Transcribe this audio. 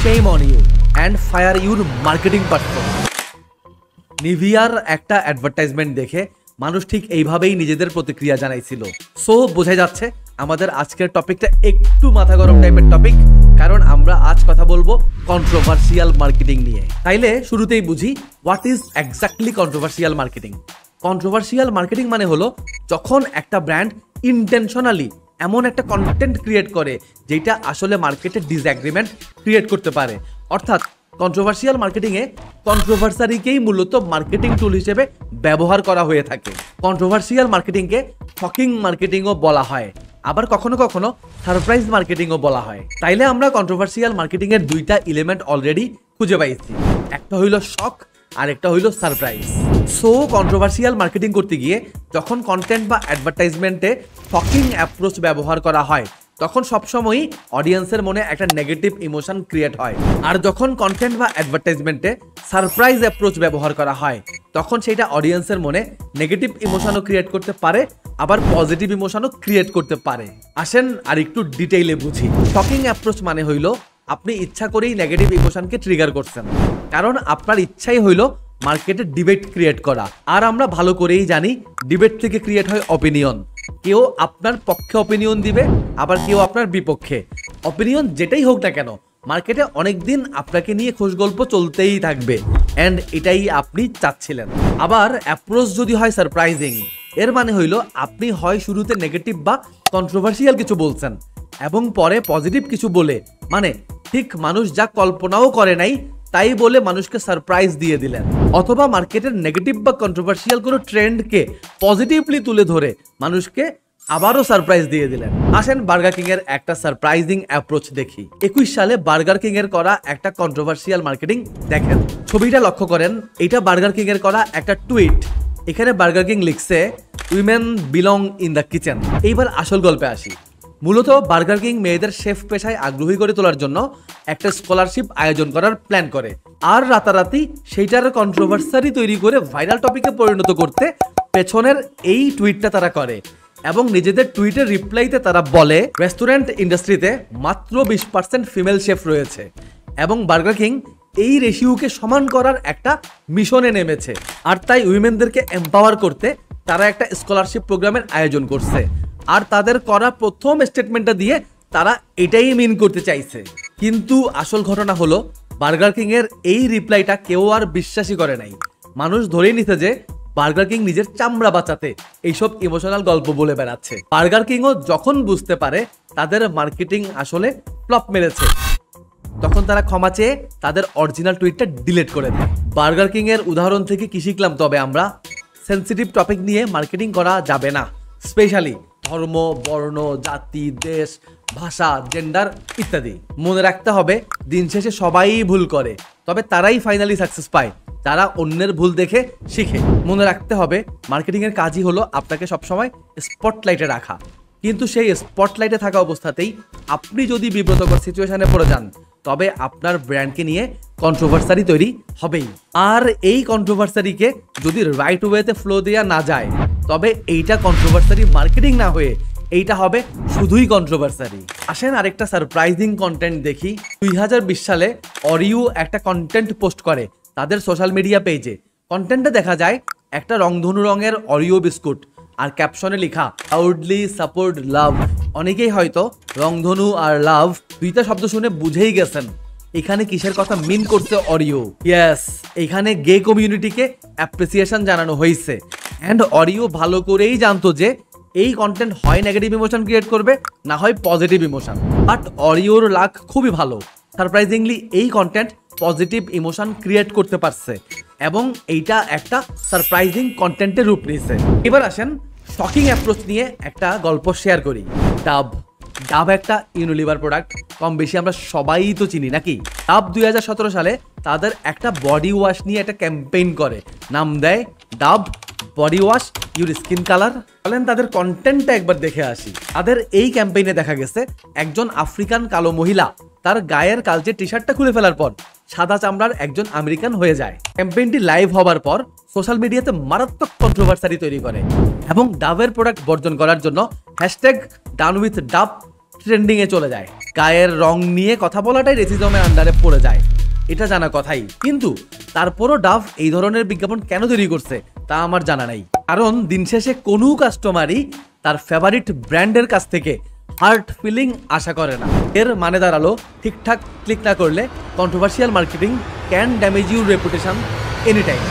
shame on you and fire your marketing person. নিভিয়ার একটা advertisement দেখে মানুষ ঠিক এইভাবেই নিজেদের প্রতিক্রিয়া জানাইছিল। সো বোঝা যাচ্ছে আমাদের আজকের টপিকটা একটু মাথা গরম টাইপের টপিক, কারণ আমরা আজ কথা বলবো কন্ট্রোভার্সিয়াল মার্কেটিং নিয়ে। তাইলে শুরুতেই বুঝি what is exactly controversial marketing. Controversial marketing মানে হলো যখন একটা ব্র্যান্ড ইন্টেনশনালি এমন একটা কন্টেন্ট ক্রিয়েট করে যেটা আসলে মার্কেটে ডিসএগ্রিমেন্ট ক্রিয়েট করতে পারে। অর্থাৎ কন্ট্রোভার্সিয়াল মার্কেটিংয়ে কন্ট্রোভার্সারিকেই মূলত মার্কেটিং টুল হিসেবে ব্যবহার করা হয়ে থাকে। কন্ট্রোভার্সিয়াল মার্কেটিংকে শকিং মার্কেটিংও বলা হয়, আবার কখনো কখনো সারপ্রাইজ মার্কেটিংও বলা হয়। তাইলে আমরা কন্ট্রোভার্সিয়াল মার্কেটিংয়ের দুইটা এলিমেন্ট অলরেডি খুঁজে পাইছি, একটা হইল শক আর একটা হইল সারপ্রাইজ। সো কন্ট্রোভার্সিয়াল মার্কেটিং করতে গিয়ে যখন কন্টেন্ট বা অ্যাডভার্টাইজমেন্টে শকিং অ্যাপ্রোচ ব্যবহার করা হয় তখন সবসময়ই অডিয়েন্সের মনে একটা নেগেটিভ ইমোশন ক্রিয়েট হয়। আর যখন কন্টেন্ট বা অ্যাডভার্টাইজমেন্টে সারপ্রাইজ অ্যাপ্রোচ ব্যবহার করা হয় তখন সেটা অডিয়েন্সের মনে নেগেটিভ ইমোশনও ক্রিয়েট করতে পারে, আবার পজিটিভ ইমোশনও ক্রিয়েট করতে পারে। আসেন আর একটু ডিটেইলে বুঝি। শকিং অ্যাপ্রোচ মানে হইল আপনি ইচ্ছা করেই নেগেটিভ ইমোশনকে ট্রিগার করছেন, কারণ আপনার ইচ্ছাই হইল মার্কেটে ডিবেট ক্রিয়েট করা। আর আমরা ভালো করেই জানি ডিবেট থেকে ক্রিয়েট হয় অপিনিয়ন। কেউ আপনার পক্ষে অপিনিয়ন দিবে, আবার কেউ আপনার বিপক্ষে। অপিনিয়ন যেটাই হোক না কেন, মার্কেটে অনেকদিন আপনাকে নিয়ে খোশগল্প চলতেই থাকবে, অ্যান্ড এটাই আপনি চাচ্ছিলেন। আবার অ্যাপ্রোচ যদি হয় সারপ্রাইজিং, এর মানে হইল আপনি হয় শুরুতে নেগেটিভ বা কন্ট্রোভার্সিয়াল কিছু বলছেন এবং পরে পজিটিভ কিছু বলে, মানে ঠিক মানুষ যা কল্পনাও করে নাই তাই বলে মানুষকে সারপ্রাইজ দিয়ে দিলেন। অথবা মার্কেটের নেগেটিভ বা কন্ট্রোভার্সিয়াল কোনো ট্রেন্ডকে পজিটিভলি তুলে ধরে মানুষকে আবারও সারপ্রাইজ দিয়ে দিলেন। আসেন বার্গার কিং এর একটা সারপ্রাইজিং অ্যাপ্রোচ দেখি। 21 সালে বার্গার কিং এর করা একটা কন্ট্রোভার্সিয়াল মার্কেটিং দেখেন। ছবিটা লক্ষ্য করেন, এটা বার্গার কিং এর করা একটা টুইট। এখানে বার্গার কিং লিখছে women belong in the kitchen. এইবার আসল গল্পে আসি। মূলত বার্গার কিং মেয়েদের শেফ পেশায় আগ্রহী করে তোলার জন্য একটা স্কলারশিপ আয়োজন করার প্ল্যান করে, আর রাতারাতি সেইটার কন্ট্রোভার্সারি তৈরি করে ভাইরাল টপিকে পরিণত করতে পেছনের এই টুইটটা তারা করে। এবং নিজেদের টুইটের রিপ্লাইতে তারা বলে রেস্টুরেন্ট ইন্ডাস্ট্রিতে মাত্র 20% ফিমেল শেফ রয়েছে এবং বার্গার কিং এই রেশিওকে সমান করার একটা মিশনে নেমেছে। আর তাই উইমেনদেরকে এম্পাওয়ার করতে তারা একটা স্কলারশিপ প্রোগ্রামের আয়োজন করছে। আর তাদের করা প্রথম স্টেটমেন্টটা দিয়ে তারা এটাই মিন করতে চাইছে। কিন্তু আসল ঘটনা হলো বার্গার কিং এর এই রিপ্লাইটা কেউ আর বিশ্বাসই করে নাই। মানুষ ধরেই নিতে যে বার্গার কিং নিজের চামড়া বাঁচাতে এইসব ইমোশনাল গল্প বলে বেড়াচ্ছে। বার্গার কিংও যখন বুঝতে পারে তাদের মার্কেটিং আসলে ফ্লপ মেরেছে, তখন তারা ক্ষমা চেয়ে তাদের অরিজিনাল টুইটটা ডিলিট করে দেয়। বার্গার কিং এর উদাহরণ থেকে কি শিখলাম? তবে আমরা সেন্সিটিভ টপিক নিয়ে মার্কেটিং করা যাবে না, স্পেশালি ধর্ম, বর্ণ, জাতি, দেশ, ভাষা, জেন্ডার ইত্যাদি। মনে রাখতে হবে দিন শেষে সবাই ভুল করে, তবে তারাই ফাইনালি সাকসেস পায় যারা অন্যের ভুল দেখে শিখে। মনে রাখতে হবে মার্কেটিং এর কাজই হলো আপনাকে সবসময় স্পটলাইটে রাখা, কিন্তু সেই স্পটলাইটে থাকা অবস্থাতেই আপনি যদি বিব্রতকর সিচুয়েশনে পড়ে যান তবে আপনার ব্র্যান্ডকে নিয়ে কন্ট্রোভার্সারি তৈরি হবেই। আর এই কন্ট্রোভার্সারিকে যদি রাইট ওয়েতে ফ্লো দেওয়া না যায় তবে এইটা কন্ট্রোভার্সারি মার্কেটিং না হয়ে এইটা হবে শুধুই কন্ট্রোভার্সারি। আসেন আরেকটা সারপ্রাইজিং কন্টেন্ট দেখি। 2020 সালে অরিও একটা কন্টেন্ট পোস্ট করে তাদের সোশ্যাল মিডিয়া পেজে। কন্টেন্টে দেখা যায় একটা রংধনু রঙের অরিও বিস্কুট, আর ক্যাপশনে লেখা আউডলি সাপোর্ট লাভ। অনেকেই হয়তো রংধনু আর লাভ দুইটা শব্দ শুনে বুঝেই গেছেন এখানে কিসের কথা মিন করছে অরিও। ইয়েস, এখানে গে কমিউনিটিকে অ্যাপ্রিসিয়েশন জানানো হয়েছে। অ্যান্ড অরিও ভালো করেই জানতো যে এই কন্টেন্ট হয় নেগেটিভ ইমোশন ক্রিয়েট করবে, না হয় পজিটিভ ইমোশন। বাট অরিওর লাক খুবই ভালো, সারপ্রাইজিংলি এই কন্টেন্ট পজিটিভ ইমোশন ক্রিয়েট করতে পারছে এবং এইটা একটা সারপ্রাইজিং কন্টেন্টের রূপ নিয়েছে। এবার আসেন শকিং অ্যাপ্রোচ নিয়ে একটা গল্প শেয়ার করি। ডাব একটা ইউনিলিভার প্রোডাক্ট, কম বেশি আমরা সবাই তো চিনি নাকি। ডাব 2017 সালে তাদের একটা বডি ওয়াশ নিয়ে একটা ক্যাম্পেইন করে, নাম দেয় ডাব body wash your skin colour. বলেন তাদের কন্টেন্টটা একবার দেখে আসি। তাদের এই ক্যাম্পেইনে দেখা গেছে একজন আফ্রিকান কালো মহিলা তার গায়ের কালচে টি শার্টটা খুলে ফেলার পর সাদা চামড়ার একজন আমেরিকান হয়ে যায়। ক্যাম্পেইনটি লাইভ হবার পর সোশ্যাল মিডিয়াতে মারাত্মক কন্ট্রোভার্সারি তৈরি করে এবং ডাবের প্রোডাক্ট বর্জন করার জন্য হ্যাশট্যাগ ডান উইথ ডাব ট্রেন্ডিংয়ে চলে যায়। গায়ের রং নিয়ে কথা বলাটাই রেসিজমের আন্ডারে পড়ে যায়, এটা জানা কথাই। কিন্তু তারপরও ডাভ এই ধরনের বিজ্ঞাপন কেন তৈরি করছে তা আমার জানা নাই। কারণ দিন শেষে কোনো কাস্টমারই তার ফেভারিট ব্র্যান্ডের কাছ থেকে হার্ট ফিলিং আশা করে না। এর মানে দাঁড়ালো, ঠিকঠাক ক্লিক না করলে controversial marketing can damage your reputation any time.